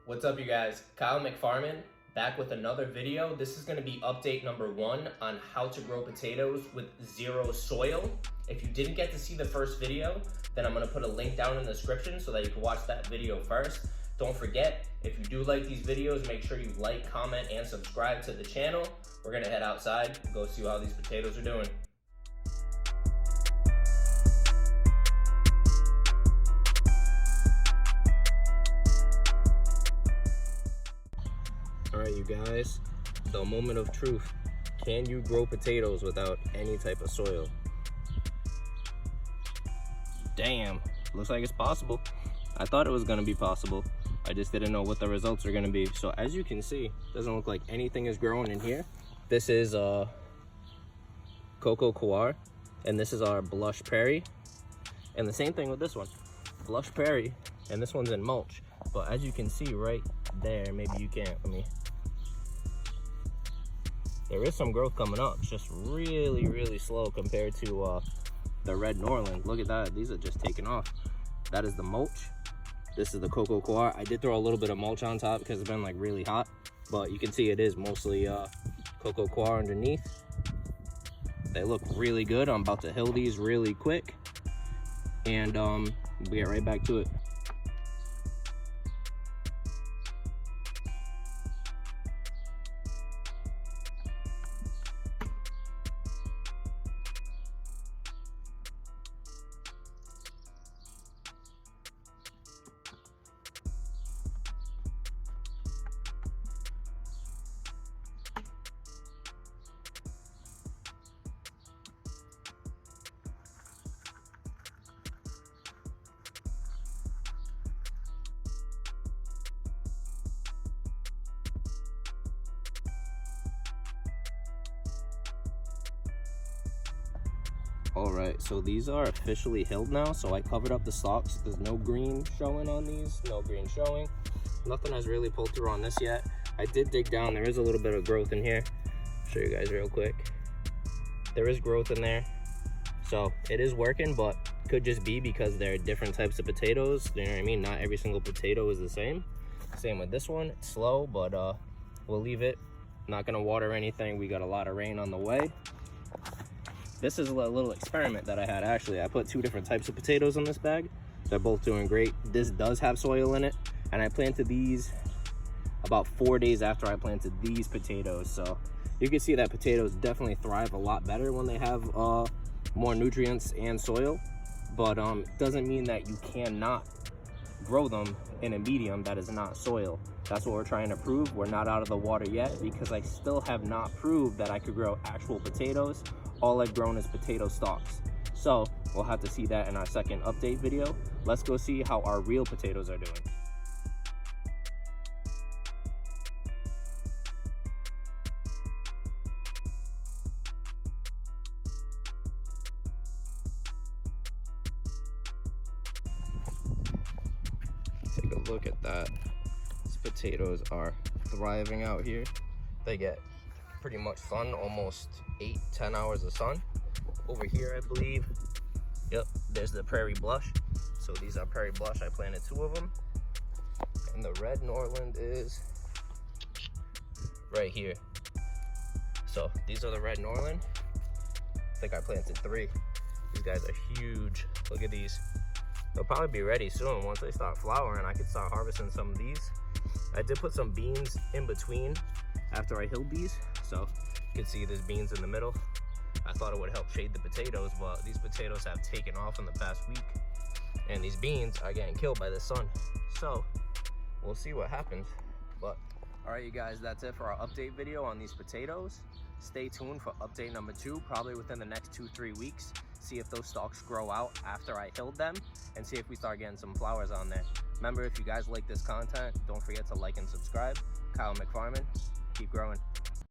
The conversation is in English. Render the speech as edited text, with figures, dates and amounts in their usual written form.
What's up, you guys? Kyle McFarman back with another video. This is going to be update number 1 on how to grow potatoes with zero soil. If you didn't get to see the first video, then I'm going to put a link down in the description so that you can watch that video first. Don't forget, if you do like these videos, make sure you like, comment, and subscribe to the channel. We're going to head outside and go see how these potatoes are doing. All right, you guys, the moment of truth. Can you grow potatoes without any type of soil? Damn, looks like it's possible. I thought it was gonna be possible. I just didn't know what the results are gonna be. So as you can see, doesn't look like anything is growing in here. This is Coco Coir, and this is our Blush Prairie. And the same thing with this one, Blush Prairie, and this one's in mulch. But as you can see right there, maybe you can't, there is some growth coming up. It's just really slow compared to the Red Norland. Look at that, these are just taking off. That is the mulch. This is the Coco Coir. I did throw a little bit of mulch on top because it's been like really hot, but you can see it is mostly Coco Coir underneath. They look really good. I'm about to hill these really quick, and we'll get right back to it. All right, so these are officially hilled now. So I covered up the stalks. There's no green showing on these, no green showing. Nothing has really pulled through on this yet. I did dig down. There is a little bit of growth in here. I'll show you guys real quick. There is growth in there. So it is working, but could just be because there are different types of potatoes. You know what I mean? Not every single potato is the same. Same with this one. It's slow, but we'll leave it. Not gonna water anything. We got a lot of rain on the way. This is a little experiment that I had. Actually, I put 2 different types of potatoes in this bag. They're both doing great. This does have soil in it, and I planted these about 4 days after I planted these potatoes. So you can see that potatoes definitely thrive a lot better when they have more nutrients and soil, but it doesn't mean that you cannot grow them in a medium that is not soil. That's what we're trying to prove. We're not out of the water yet because I still have not proved that I could grow actual potatoes. All I've grown is potato stalks. So we'll have to see that in our second update video. Let's go see how our real potatoes are doing. Take a look at that. These potatoes are thriving out here. They get pretty much sun, almost 8-10 hours of sun. Over here, I believe, yep, there's the Prairie Blush. So these are Prairie Blush. I planted 2 of them. And the Red Norland is right here. So these are the Red Norland. I think I planted 3. These guys are huge. Look at these. They'll probably be ready soon. Once they start flowering, I could start harvesting some of these. I did put some beans in between after I hilled these, so you can see there's beans in the middle. I thought it would help shade the potatoes, but these potatoes have taken off in the past week, and these beans are getting killed by the sun. So we'll see what happens. But all right, you guys, that's it for our update video on these potatoes. Stay tuned for update number 2, probably within the next 2-3 weeks. See if those stalks grow out after I hilled them, and see if we start getting some flowers on there. Remember, if you guys like this content, don't forget to like and subscribe. Kyle McFarman, keep growing.